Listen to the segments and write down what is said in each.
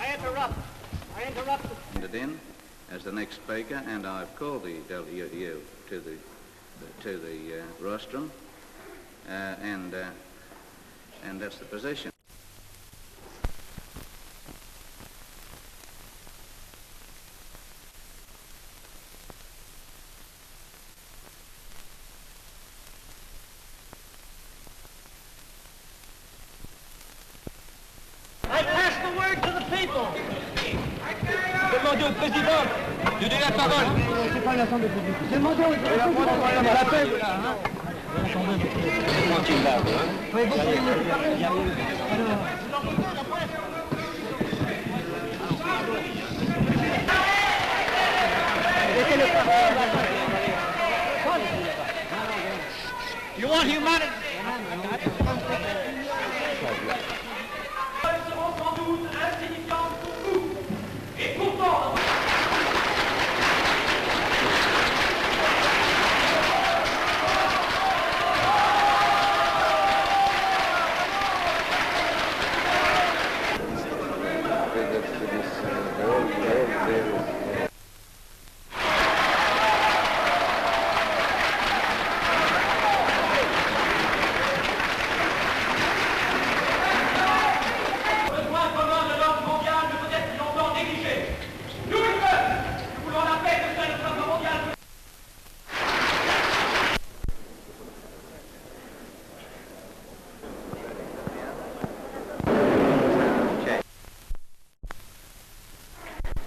I interrupt. In as the next speaker, and I've called you to the rostrum, and that's the position. I pass the word to the people. Demandez au président de donner la parole. C'est pas l'Assemblée publique. Demandez au président de la paix. Tranquille là, You want humanity?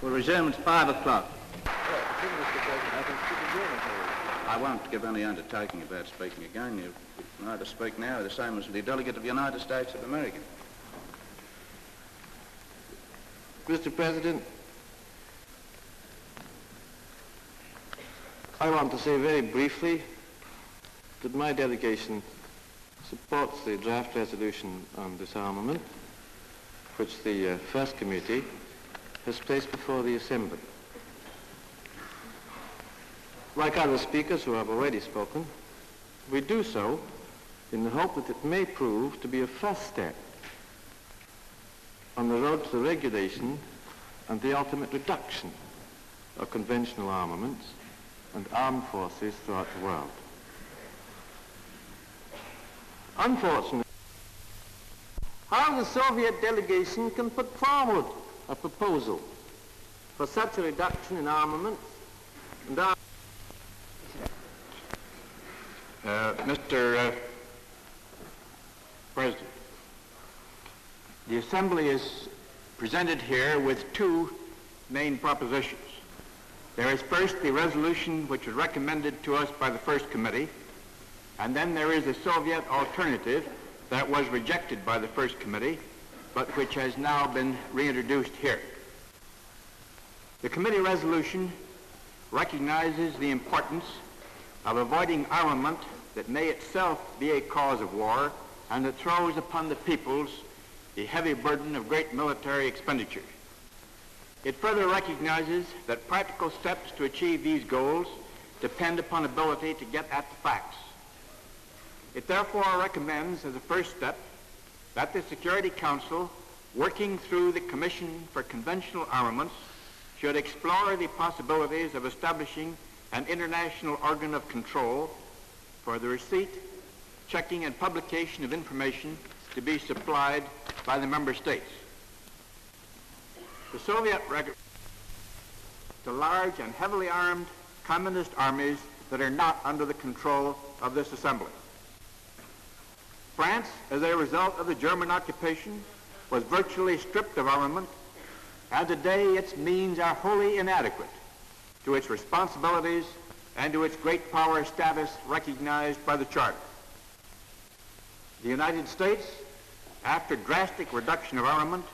We'll resume at 5 o'clock. I won't give any undertaking about speaking again. You either speak now or the same as the delegate of the United States of America. Mr. President, I want to say very briefly that my delegation supports the draft resolution on disarmament, which the First Committee has placed before the Assembly. Like other speakers who have already spoken, we do so in the hope that it may prove to be a first step on the road to the regulation and the ultimate reduction of conventional armaments and armed forces throughout the world. Unfortunately, how the Soviet delegation can put forward a proposal for such a reduction in armaments and Mr. President, the Assembly is presented here with two main propositions. There is first the resolution which was recommended to us by the First Committee, and then there is a Soviet alternative that was rejected by the First Committee, but which has now been reintroduced here. The committee resolution recognizes the importance of avoiding armament that may itself be a cause of war and that throws upon the peoples the heavy burden of great military expenditure. It further recognizes that practical steps to achieve these goals depend upon ability to get at the facts. It therefore recommends as a first step that the Security Council, working through the Commission for Conventional Armaments, should explore the possibilities of establishing an international organ of control for the receipt, checking, and publication of information to be supplied by the member states. The Soviet the large and heavily armed communist armies that are not under the control of this Assembly. France, as a result of the German occupation, was virtually stripped of armament, and today its means are wholly inadequate to its responsibilities and to its great power status recognized by the Charter. The United States, after drastic reduction of armament,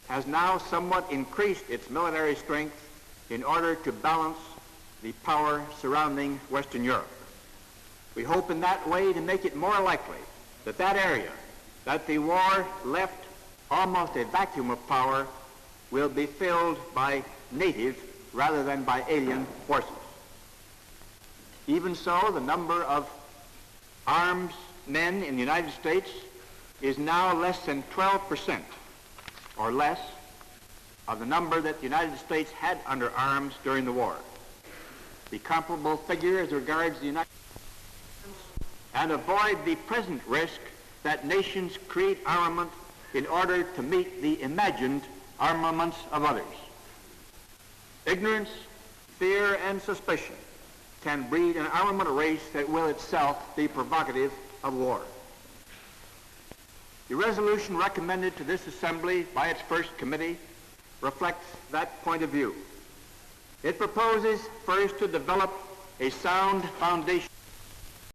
has now somewhat increased its military strength in order to balance the power surrounding Western Europe. We hope in that way to make it more likely that that area, that the war left almost a vacuum of power, will be filled by native rather than by alien forces. Even so, the number of armed men in the United States is now less than 12% or less of the number that the United States had under arms during the war. The comparable figure as regards the United States, and avoid the present risk that nations create armament in order to meet the imagined armaments of others. Ignorance, fear, and suspicion can breed an armament race that will itself be provocative of war. The resolution recommended to this Assembly by its first committee reflects that point of view. It proposes first to develop a sound foundation